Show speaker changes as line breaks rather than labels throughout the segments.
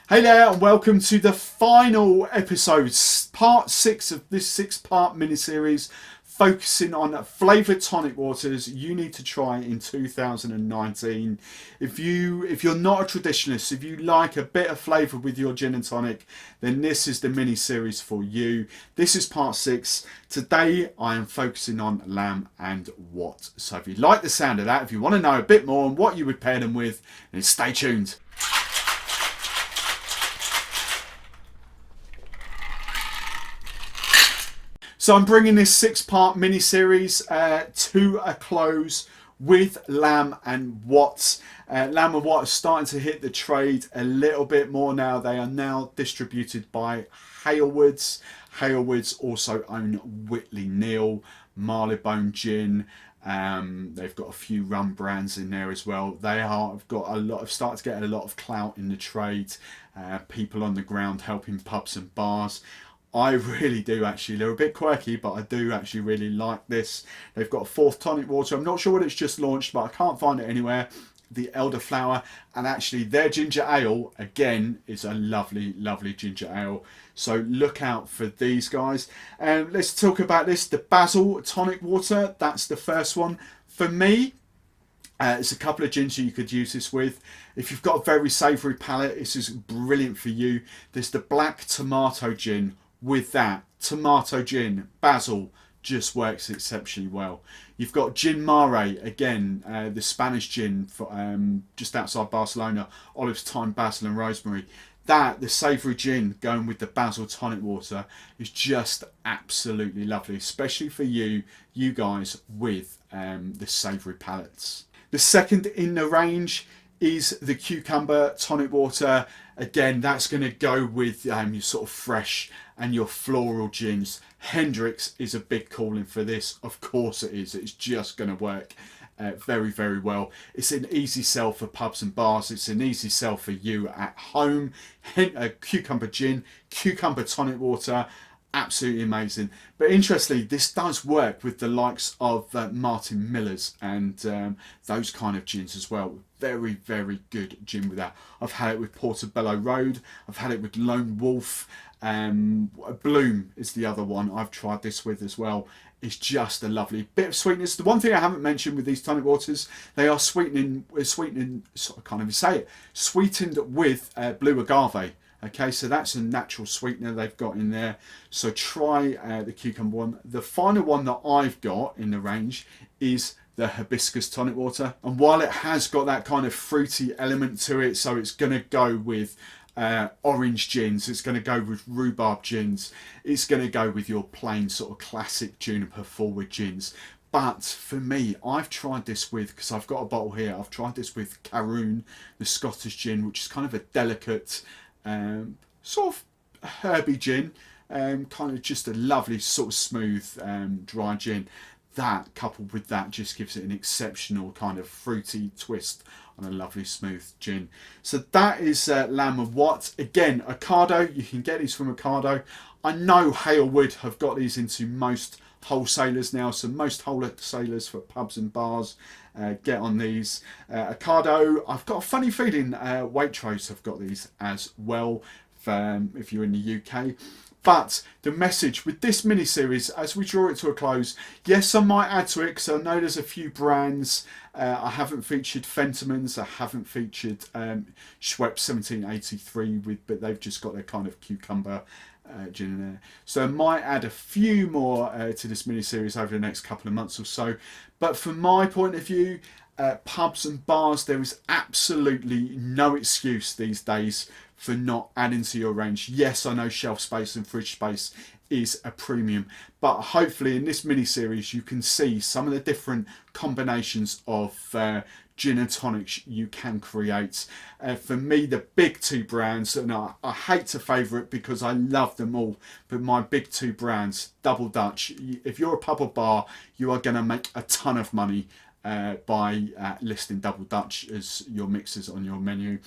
Hey there, and welcome to the final episode, part 6 of this 6-part mini-series focusing on flavoured tonic waters you need to try in 2019. If you're not a traditionalist, if you like a bit of flavour with your gin and tonic, then this is the mini-series for you. This is part 6. Today I am focusing on lamb and what. So if you like the sound of that, if you want to know a bit more on what you would pair them with, then stay tuned. So I'm bringing this 6-part mini-series to a close with lamb and what. Lamb and what are starting to hit the trade a little bit more now. They are now distributed by Halewoods. Halewoods also own Whitley Neal, Marylebone Gin. They've got a few rum brands in there as well. Have got started to get a lot of clout in the trade. People on the ground helping pubs and bars. I really do actually. They're a bit quirky, but I do actually really like this. They've got a 4th tonic water. I'm not sure what it's just launched, but I can't find it anywhere. The elderflower, and actually their ginger ale again is a lovely, lovely ginger ale. So look out for these guys. Let's talk about this. The basil tonic water. That's the first one for me. There's a couple of gins you could use this with. If you've got a very savoury palate, this is brilliant for you. There's the black tomato gin. With that, tomato gin, basil, just works exceptionally well. You've got Gin Mare, again, the Spanish gin for, just outside Barcelona, olives, thyme, basil and rosemary. The savoury gin going with the basil tonic water is just absolutely lovely, especially for you guys with the savoury palates. The second in the range is the cucumber tonic water. Again, that's going to go with your sort of fresh and your floral gins. Hendrick's is a big calling for this. Of course it is. It's just going to work very, very well. It's an easy sell for pubs and bars. It's an easy sell for you at home. Cucumber gin, cucumber tonic water. Absolutely amazing. But interestingly, this does work with the likes of Martin Miller's and those kind of gins as well. Very, very good gin with that. I've had it with Portobello Road. I've had it with Lone Wolf. Bloom is the other one I've tried this with as well. It's just a lovely bit of sweetness. The one thing I haven't mentioned with these tonic waters, they are sweetened sweetened with blue agave. Okay, so that's a natural sweetener they've got in there. So try the cucumber one. The final one that I've got in the range is the Hibiscus tonic water. And while it has got that kind of fruity element to it, so it's going to go with orange gins, it's going to go with rhubarb gins, it's going to go with your plain sort of classic juniper forward gins. But for me, I've tried this with, because I've got a bottle here, I've tried this with Caroon, the Scottish gin, which is kind of a delicate sort of herby gin, kind of just a lovely sort of smooth dry gin. That coupled with that just gives it an exceptional kind of fruity twist on a lovely smooth gin. So that is Lamb and What. Again, Ocado, you can get these from Ocado. I know Halewood have got these into most wholesalers now, so most wholesalers for pubs and bars get on these. Ocado, I've got a funny feeling Waitrose have got these as well if you're in the UK. But the message with this mini-series, as we draw it to a close, yes, I might add to it because I know there's a few brands. I haven't featured Fentimans, I haven't featured Schweppes 1783, but they've just got their kind of cucumber gin in there. So I might add a few more to this mini-series over the next couple of months or so. But from my point of view, pubs and bars, there is absolutely no excuse these days for not adding to your range. Yes, I know shelf space and fridge space is a premium, but hopefully in this mini-series you can see some of the different combinations of gin and tonics you can create. For me, the big 2 brands, and I hate to favourite because I love them all, but my big 2 brands, Double Dutch. If you're a pub or bar, you are going to make a ton of money by listing Double Dutch as your mixers on your menu.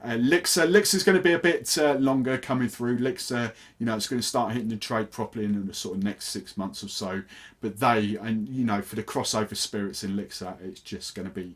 Lixer's going to be a bit longer coming through. Lixer, it's going to start hitting the trade properly in the sort of next 6 months or so. But for the crossover spirits in Lixer, it's just going to be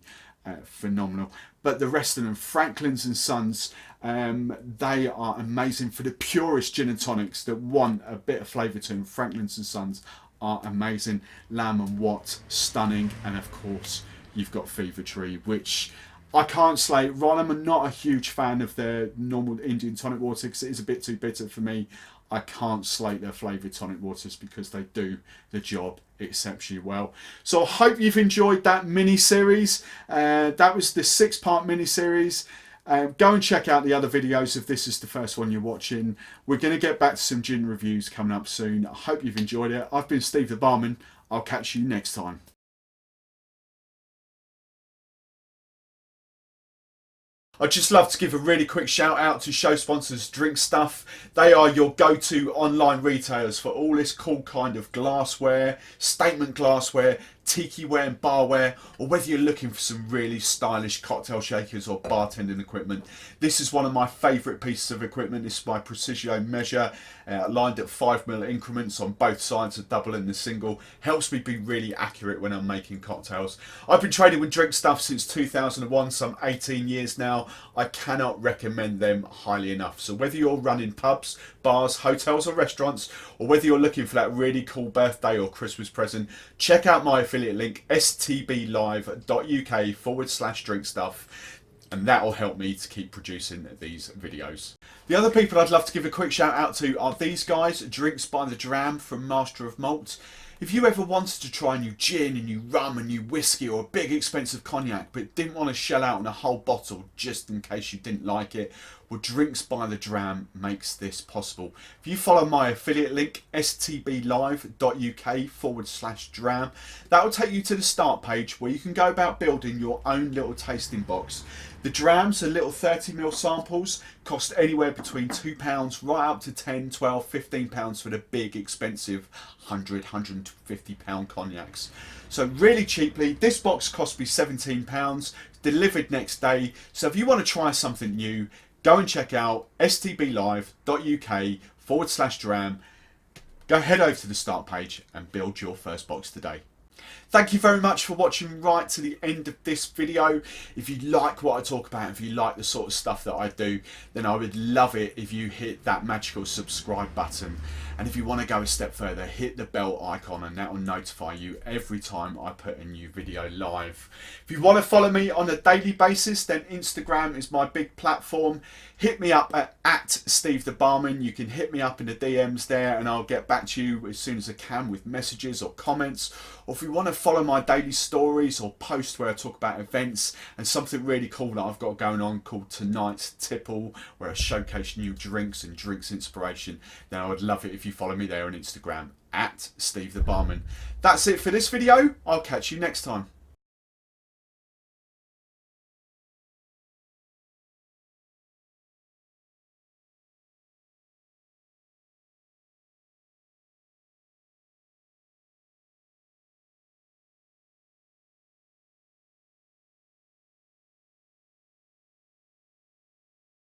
phenomenal. but the rest of them, Franklin's and Sons, they are amazing for the purest gin and tonics that want a bit of flavour to them. Franklin's and Sons are amazing. Lamb and Watt, stunning, and of course you've got Fever Tree, which I can't slate. Ron, I'm not a huge fan of their normal Indian tonic water because it is a bit too bitter for me. I can't slate their flavoured tonic waters because they do the job exceptionally well. So I hope you've enjoyed that mini-series. That was the 6-part mini-series. Go and check out the other videos if this is the first one you're watching. We're going to get back to some gin reviews coming up soon. I hope you've enjoyed it. I've been Steve the Barman. I'll catch you next time. I'd just love to give a really quick shout out to show sponsors Drink Stuff. They are your go-to online retailers for all this cool kind of glassware, statement glassware, tiki ware and barware, or whether you're looking for some really stylish cocktail shakers or bartending equipment. This is one of my favourite pieces of equipment. This is my Precisio measure, lined at 5mm increments on both sides, a double and the single. Helps me be really accurate when I'm making cocktails. I've been trading with Drink Stuff since 2001, some 18 years now. I cannot recommend them highly enough. So whether you're running pubs, bars, hotels or restaurants, or whether you're looking for that really cool birthday or Christmas present, check out my affiliate link, stblive.uk/drinkstuff, and that will help me to keep producing these videos. The other people I'd love to give a quick shout out to are these guys, Drinks by the Dram from Master of Malt. If you ever wanted to try new gin, a new rum, a new whiskey or a big expensive cognac but didn't want to shell out on a whole bottle just in case you didn't like it, well, Drinks by the Dram makes this possible. If you follow my affiliate link, stblive.uk/dram, that will take you to the start page where you can go about building your own little tasting box. The drams are little 30ml samples, cost anywhere between £2 right up to £10, £12, £15 for the big expensive £100, £150 cognacs. So really cheaply, this box cost me £17, delivered next day. So if you want to try something new, go and check out stblive.uk/dram. Go head over to the start page and build your first box today. Thank you very much for watching right to the end of this video. If you like what I talk about, if you like the sort of stuff that I do, then I would love it if you hit that magical subscribe button. And if you want to go a step further, hit the bell icon and that will notify you every time I put a new video live. If you want to follow me on a daily basis, then Instagram is my big platform. Hit me up at Steve the Barman. You can hit me up in the DMs there and I'll get back to you as soon as I can with messages or comments. Or if you want to follow my daily stories or post where I talk about events and something really cool that I've got going on called Tonight's Tipple, where I showcase new drinks and drinks inspiration, then I would love it if you follow me there on Instagram at Steve the Barman. That's it for this video. I'll catch you next time.